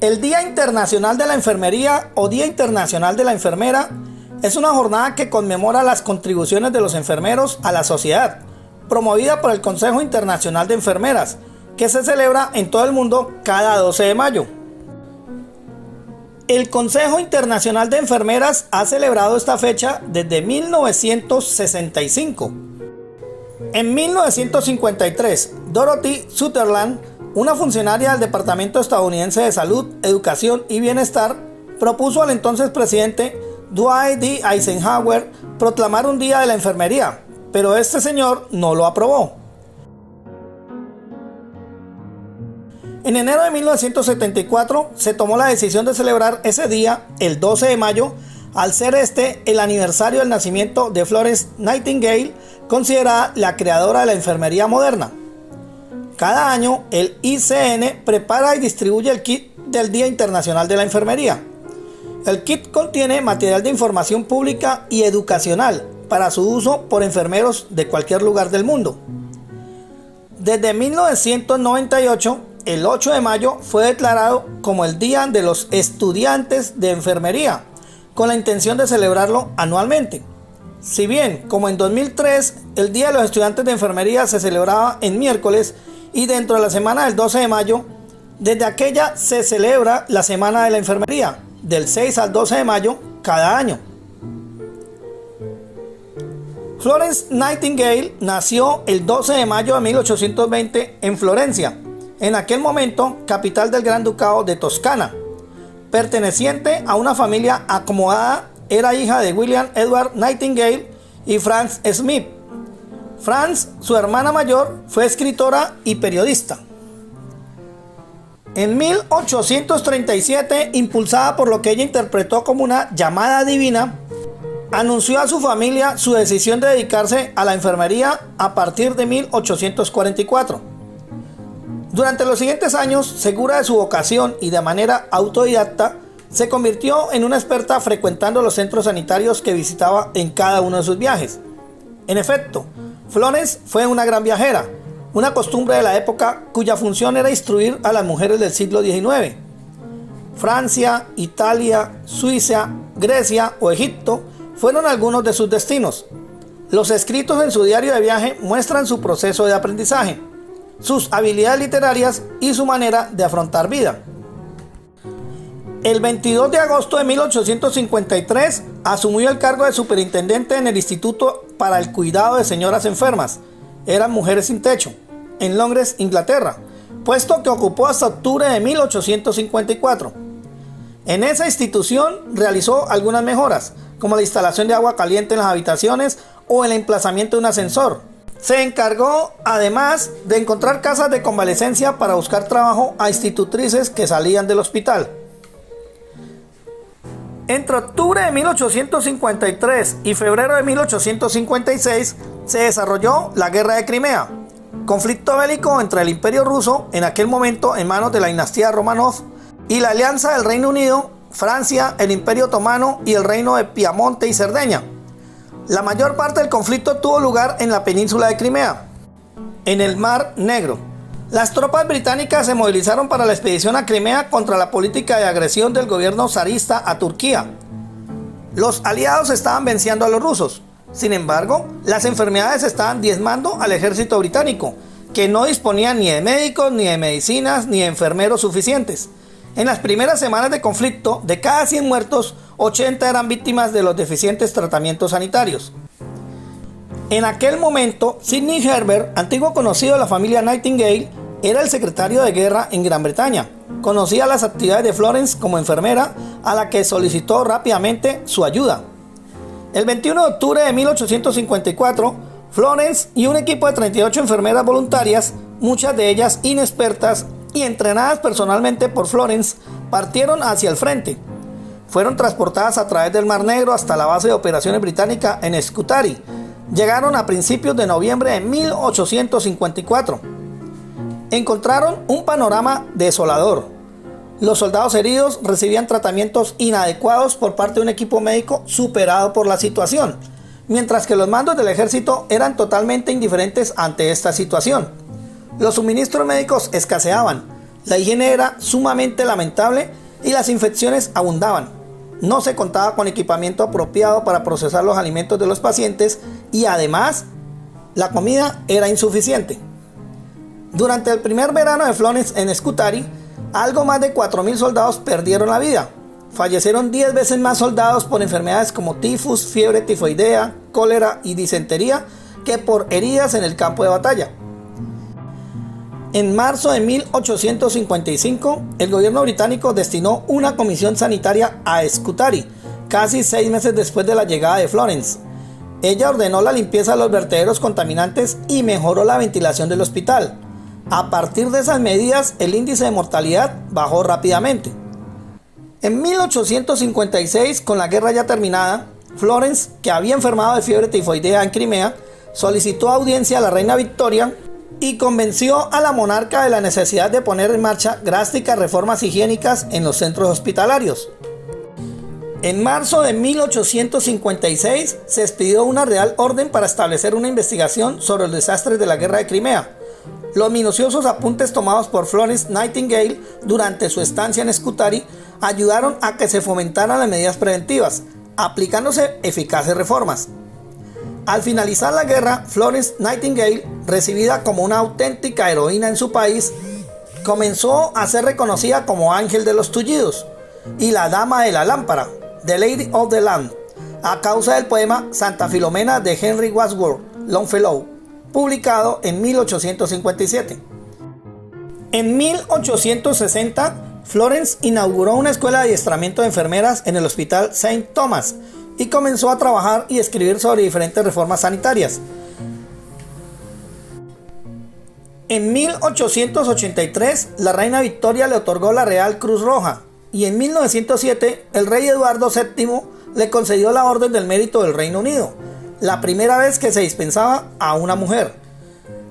El Día Internacional de la Enfermería o Día Internacional de la Enfermera es una jornada que conmemora las contribuciones de los enfermeros a la sociedad, promovida por el Consejo Internacional de Enfermeras, que se celebra en todo el mundo cada 12 de mayo. El Consejo Internacional de Enfermeras ha celebrado esta fecha desde 1965. En 1953, Dorothy Sutherland, una funcionaria del Departamento Estadounidense de Salud, Educación y Bienestar, propuso al entonces presidente Dwight D. Eisenhower proclamar un día de la enfermería, pero este señor no lo aprobó. En enero de 1974 se tomó la decisión de celebrar ese día, el 12 de mayo, al ser este el aniversario del nacimiento de Florence Nightingale, considerada la creadora de la enfermería moderna. Cada año, el ICN prepara y distribuye el kit del Día Internacional de la Enfermería. El kit contiene material de información pública y educacional para su uso por enfermeros de cualquier lugar del mundo. Desde 1998, el 8 de mayo fue declarado como el Día de los Estudiantes de Enfermería, con la intención de celebrarlo anualmente. Si bien, como en 2003, el Día de los Estudiantes de Enfermería se celebraba en miércoles y dentro de la semana del 12 de mayo, desde aquella se celebra la Semana de la Enfermería, del 6 al 12 de mayo cada año. Florence Nightingale nació el 12 de mayo de 1820 en Florencia, en aquel momento capital del Gran Ducado de Toscana. Perteneciente a una familia acomodada, era hija de William Edward Nightingale y Frances Smith. Frances, su hermana mayor, fue escritora y periodista. En 1837, impulsada por lo que ella interpretó como una llamada divina, anunció a su familia su decisión de dedicarse a la enfermería a partir de 1844. Durante los siguientes años, segura de su vocación y de manera autodidacta, se convirtió en una experta frecuentando los centros sanitarios que visitaba en cada uno de sus viajes. En efecto, Florence fue una gran viajera, una costumbre de la época cuya función era instruir a las mujeres del siglo XIX. Francia, Italia, Suiza, Grecia o Egipto fueron algunos de sus destinos. Los escritos en su diario de viaje muestran su proceso de aprendizaje, sus habilidades literarias y su manera de afrontar vida. El 22 de agosto de 1853 asumió el cargo de superintendente en el Instituto para el Cuidado de Señoras Enfermas, eran mujeres sin techo, en Londres, Inglaterra, puesto que ocupó hasta octubre de 1854. En esa institución realizó algunas mejoras, como la instalación de agua caliente en las habitaciones o el emplazamiento de un ascensor. Se encargó, además, de encontrar casas de convalecencia para buscar trabajo a institutrices que salían del hospital. Entre octubre de 1853 y febrero de 1856 se desarrolló la Guerra de Crimea, conflicto bélico entre el Imperio Ruso, en aquel momento en manos de la dinastía Romanov, y la alianza del Reino Unido, Francia, el Imperio Otomano y el Reino de Piamonte y Cerdeña. La mayor parte del conflicto tuvo lugar en la península de Crimea, en el Mar Negro. Las tropas británicas se movilizaron para la expedición a Crimea contra la política de agresión del gobierno zarista a Turquía. Los aliados estaban venciendo a los rusos. Sin embargo, las enfermedades estaban diezmando al ejército británico, que no disponía ni de médicos, ni de medicinas, ni de enfermeros suficientes. En las primeras semanas de conflicto, de cada 100 muertos, 80 eran víctimas de los deficientes tratamientos sanitarios. En aquel momento, Sidney Herbert, antiguo conocido de la familia Nightingale, era el secretario de guerra en Gran Bretaña. Conocía las actividades de Florence como enfermera, a la que solicitó rápidamente su ayuda. El 21 de octubre de 1854, Florence y un equipo de 38 enfermeras voluntarias, muchas de ellas inexpertas y entrenadas personalmente por Florence, partieron hacia el frente. Fueron transportadas a través del Mar Negro hasta la base de operaciones británica en Scutari. Llegaron a principios de noviembre de 1854. Encontraron un panorama desolador. Los soldados heridos recibían tratamientos inadecuados por parte de un equipo médico superado por la situación, mientras que los mandos del ejército eran totalmente indiferentes ante esta situación. Los suministros médicos escaseaban, La higiene era sumamente lamentable y las infecciones abundaban. No se contaba con equipamiento apropiado para procesar los alimentos de los pacientes y además la comida era insuficiente. Durante el primer verano de Florence en Scutari, algo más de 4.000 soldados perdieron la vida. Fallecieron 10 veces más soldados por enfermedades como tifus, fiebre tifoidea, cólera y disentería que por heridas en el campo de batalla. En marzo de 1855, el gobierno británico destinó una comisión sanitaria a Scutari, casi 6 meses después de la llegada de Florence. Ella ordenó la limpieza de los vertederos contaminantes y mejoró la ventilación del hospital. A partir de esas medidas, el índice de mortalidad bajó rápidamente. En 1856, con la guerra ya terminada, Florence, que había enfermado de fiebre tifoidea en Crimea, solicitó audiencia a la reina Victoria y convenció a la monarca de la necesidad de poner en marcha drásticas reformas higiénicas en los centros hospitalarios. En marzo de 1856 se expidió una real orden para establecer una investigación sobre los desastres de la guerra de Crimea. Los minuciosos apuntes tomados por Florence Nightingale durante su estancia en Scutari ayudaron a que se fomentaran las medidas preventivas, aplicándose eficaces reformas. Al finalizar la guerra, Florence Nightingale, recibida como una auténtica heroína en su país, comenzó a ser reconocida como Ángel de los Tullidos y la Dama de la Lámpara, The Lady of the Lamp, a causa del poema Santa Filomena de Henry Wadsworth Longfellow, publicado en 1857. En 1860, Florence inauguró una escuela de adiestramiento de enfermeras en el Hospital St. Thomas y comenzó a trabajar y escribir sobre diferentes reformas sanitarias. En 1883, la reina Victoria le otorgó la Real Cruz Roja y en 1907 el rey Eduardo VII le concedió la Orden del Mérito del Reino Unido, la primera vez que se dispensaba a una mujer.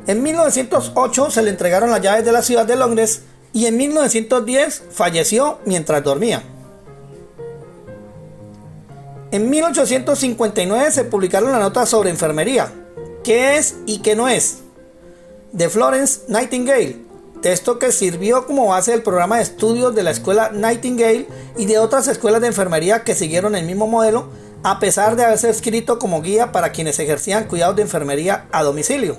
En 1908 se le entregaron las llaves de la ciudad de Londres y en 1910 falleció mientras dormía. En 1859 se publicaron las notas sobre enfermería, qué es y qué no es, de Florence Nightingale, texto que sirvió como base del programa de estudios de la escuela Nightingale y de otras escuelas de enfermería que siguieron el mismo modelo, a pesar de haberse escrito como guía para quienes ejercían cuidados de enfermería a domicilio.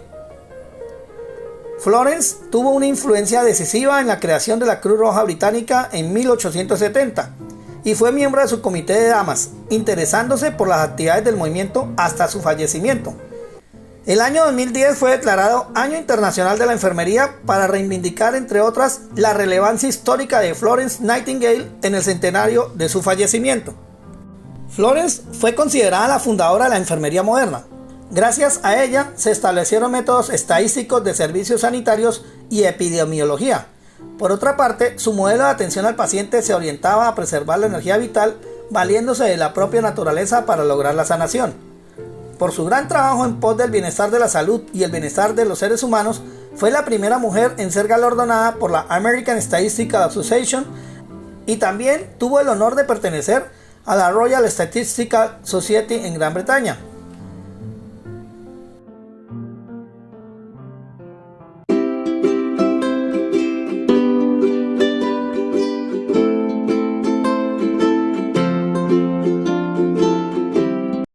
Florence tuvo una influencia decisiva en la creación de la Cruz Roja Británica en 1870 y fue miembro de su comité de damas, interesándose por las actividades del movimiento hasta su fallecimiento. El año 2010 fue declarado Año Internacional de la Enfermería para reivindicar, entre otras, la relevancia histórica de Florence Nightingale en el centenario de su fallecimiento. Florence fue considerada la fundadora de la enfermería moderna. Gracias a ella se establecieron métodos estadísticos de servicios sanitarios y epidemiología. Por otra parte, su modelo de atención al paciente se orientaba a preservar la energía vital valiéndose de la propia naturaleza para lograr la sanación. Por su gran trabajo en pos del bienestar de la salud y el bienestar de los seres humanos, fue la primera mujer en ser galardonada por la American Statistical Association y también tuvo el honor de pertenecer a la Royal Statistical Society en Gran Bretaña.